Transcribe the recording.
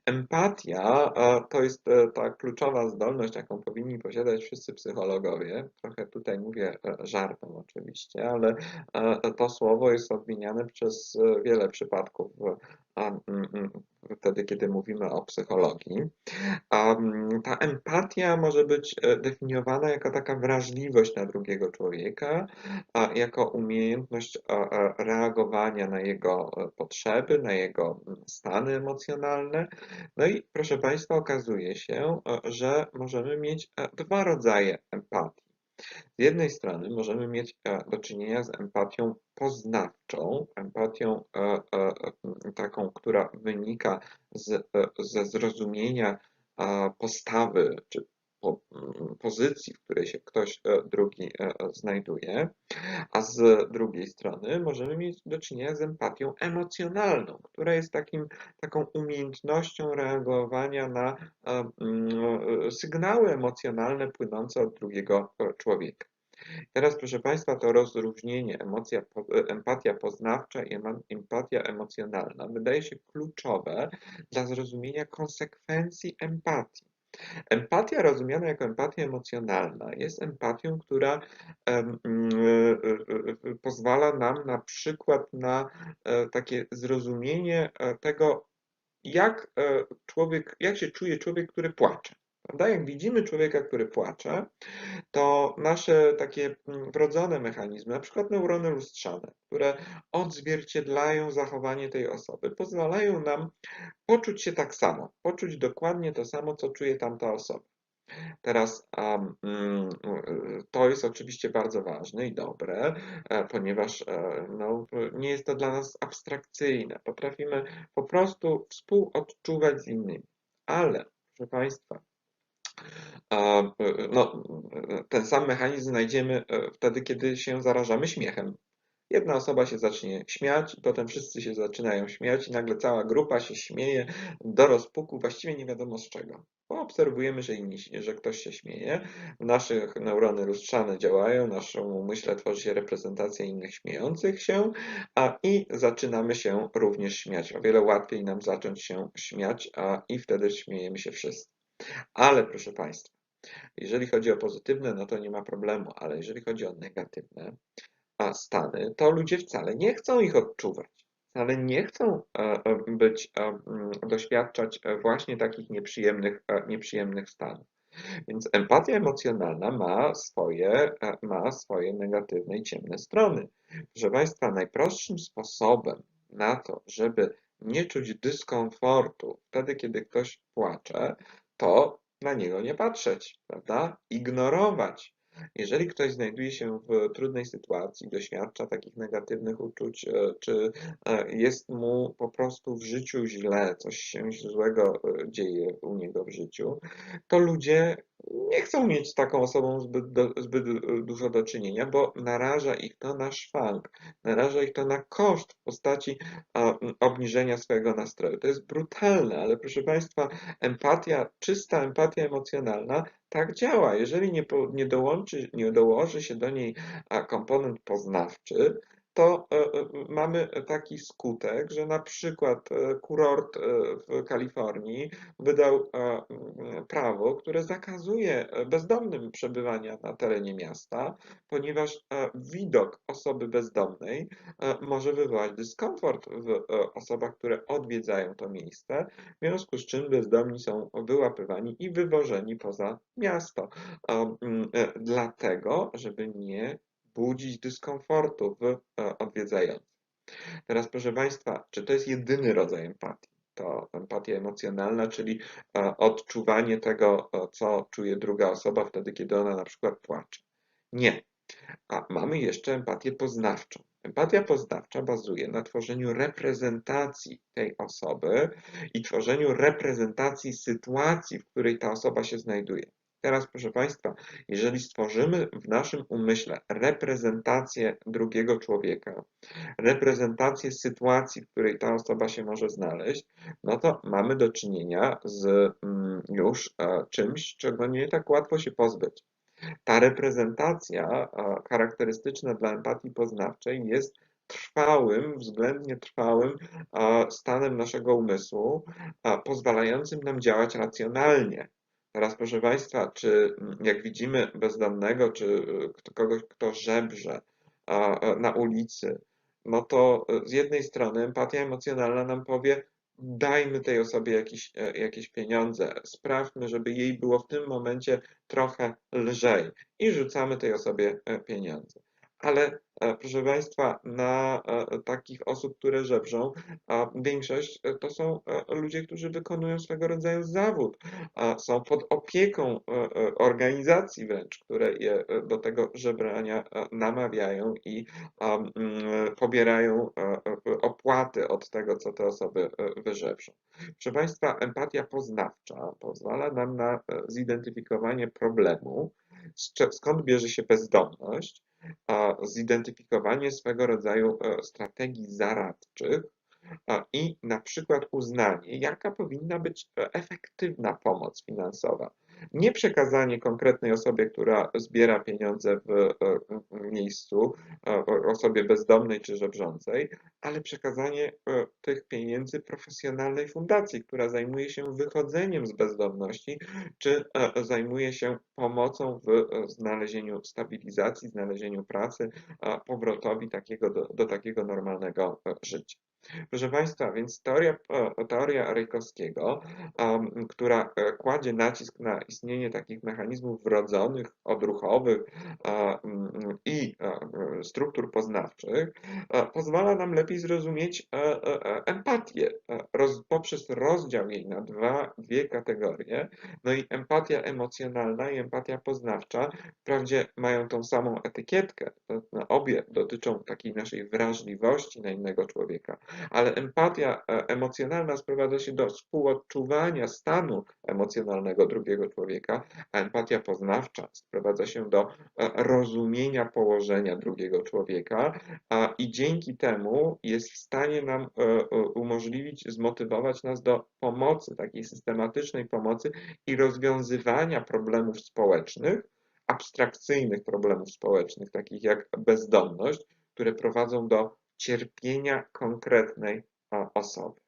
Empatia to jest ta kluczowa zdolność, jaką powinni posiadać wszyscy psychologowie. Trochę tutaj mówię żartem oczywiście, ale to słowo jest odmieniane przez wiele przypadków wtedy, kiedy mówimy o psychologii. Ta empatia może być definiowana jako taka wrażliwość na drugiego człowieka, jako umiejętność reagowania na jego potrzeby, na jego stany emocjonalne. No i proszę Państwa, okazuje się, że możemy mieć dwa rodzaje empatii. Z jednej strony możemy mieć do czynienia z empatią poznawczą, empatią taką, która wynika ze zrozumienia postawy czy pozycji, w której się ktoś drugi znajduje, a z drugiej strony możemy mieć do czynienia z empatią emocjonalną, która jest taką umiejętnością reagowania na sygnały emocjonalne płynące od drugiego człowieka. Teraz, proszę Państwa, to rozróżnienie empatia poznawcza i empatia emocjonalna wydaje się kluczowe dla zrozumienia konsekwencji empatii. Empatia rozumiana jako empatia emocjonalna jest empatią, która pozwala nam na przykład na takie zrozumienie tego, jak się czuje człowiek, który płacze. Prawda? Jak widzimy człowieka, który płacze, to nasze takie wrodzone mechanizmy, na przykład neurony lustrzane, które odzwierciedlają zachowanie tej osoby, pozwalają nam poczuć się tak samo, poczuć dokładnie to samo, co czuje tamta osoba. Teraz to jest oczywiście bardzo ważne i dobre, ponieważ no, nie jest to dla nas abstrakcyjne. Potrafimy po prostu współodczuwać z innymi. Ale, proszę Państwa, no, ten sam mechanizm znajdziemy wtedy, kiedy się zarażamy śmiechem. Jedna osoba się zacznie śmiać, i potem wszyscy się zaczynają śmiać, i nagle cała grupa się śmieje do rozpuku, właściwie nie wiadomo z czego. Bo obserwujemy, że ktoś się śmieje, nasze neurony lustrzane działają, naszą umyśle tworzy się reprezentacja innych śmiejących się, i zaczynamy się również śmiać. O wiele łatwiej nam zacząć się śmiać, i wtedy śmiejemy się wszyscy. Ale proszę Państwa, jeżeli chodzi o pozytywne, no to nie ma problemu, ale jeżeli chodzi o negatywne stany, to ludzie wcale nie chcą ich odczuwać. Wcale nie chcą doświadczać właśnie takich nieprzyjemnych stanów. Więc empatia emocjonalna ma swoje negatywne i ciemne strony. Proszę Państwa, najprostszym sposobem na to, żeby nie czuć dyskomfortu wtedy, kiedy ktoś płacze, to na niego nie patrzeć, prawda? Ignorować. Jeżeli ktoś znajduje się w trudnej sytuacji, doświadcza takich negatywnych uczuć, czy jest mu po prostu w życiu źle, coś się złego dzieje u niego w życiu, to ludzie nie chcą mieć z taką osobą zbyt dużo do czynienia, bo naraża ich to na szwank, naraża ich to na koszt w postaci obniżenia swojego nastroju. To jest brutalne, ale proszę Państwa, czysta empatia emocjonalna tak działa. Jeżeli nie dołoży się do niej komponent poznawczy, to mamy taki skutek, że na przykład kurort w Kalifornii wydał prawo, które zakazuje bezdomnym przebywania na terenie miasta, ponieważ widok osoby bezdomnej może wywołać dyskomfort w osobach, które odwiedzają to miejsce, w związku z czym bezdomni są wyłapywani i wywożeni poza miasto. Dlatego, żeby nie budzić dyskomfortu w odwiedzających. Teraz, proszę Państwa, czy to jest jedyny rodzaj empatii? To empatia emocjonalna, czyli odczuwanie tego, co czuje druga osoba wtedy, kiedy ona na przykład płacze. Nie. A mamy jeszcze empatię poznawczą. Empatia poznawcza bazuje na tworzeniu reprezentacji tej osoby i tworzeniu reprezentacji sytuacji, w której ta osoba się znajduje. Teraz, proszę Państwa, jeżeli stworzymy w naszym umyśle reprezentację drugiego człowieka, reprezentację sytuacji, w której ta osoba się może znaleźć, no to mamy do czynienia z już czymś, czego nie tak łatwo się pozbyć. Ta reprezentacja charakterystyczna dla empatii poznawczej jest względnie trwałym stanem naszego umysłu, pozwalającym nam działać racjonalnie. Teraz, proszę Państwa, czy jak widzimy bezdomnego, czy kogoś, kto żebrze na ulicy, no to z jednej strony empatia emocjonalna nam powie, dajmy tej osobie jakieś pieniądze, sprawmy, żeby jej było w tym momencie trochę lżej i rzucamy tej osobie pieniądze. Ale proszę Państwa, na takich osób, które żebrzą, większość to są ludzie, którzy wykonują swego rodzaju zawód, są pod opieką organizacji wręcz, które je do tego żebrania namawiają i pobierają opłaty od tego, co te osoby wyżebrzą. Proszę Państwa, empatia poznawcza pozwala nam na zidentyfikowanie problemu, skąd bierze się bezdomność, zidentyfikowanie swego rodzaju strategii zaradczych i na przykład uznanie, jaka powinna być efektywna pomoc finansowa. Nie przekazanie konkretnej osobie, która zbiera pieniądze w miejscu, osobie bezdomnej czy żebrzącej, ale przekazanie tych pieniędzy profesjonalnej fundacji, która zajmuje się wychodzeniem z bezdomności, czy zajmuje się pomocą w znalezieniu stabilizacji, znalezieniu pracy, powrotowi do takiego normalnego życia. Proszę Państwa, więc teoria Rejkowskiego, która kładzie nacisk na istnienie takich mechanizmów wrodzonych, odruchowych i struktur poznawczych, pozwala nam lepiej zrozumieć empatię poprzez rozdział jej na dwie kategorie. No i empatia emocjonalna i empatia poznawcza wprawdzie mają tą samą etykietkę, obie dotyczą takiej naszej wrażliwości na innego człowieka, ale empatia emocjonalna sprowadza się do współodczuwania stanu emocjonalnego drugiego człowieka, a empatia poznawcza sprowadza się do rozumienia położenia drugiego człowieka i dzięki temu jest w stanie nam umożliwić, zmotywować nas do pomocy, takiej systematycznej pomocy i rozwiązywania problemów społecznych, abstrakcyjnych problemów społecznych, takich jak bezdomność, które prowadzą do cierpienia konkretnej osoby.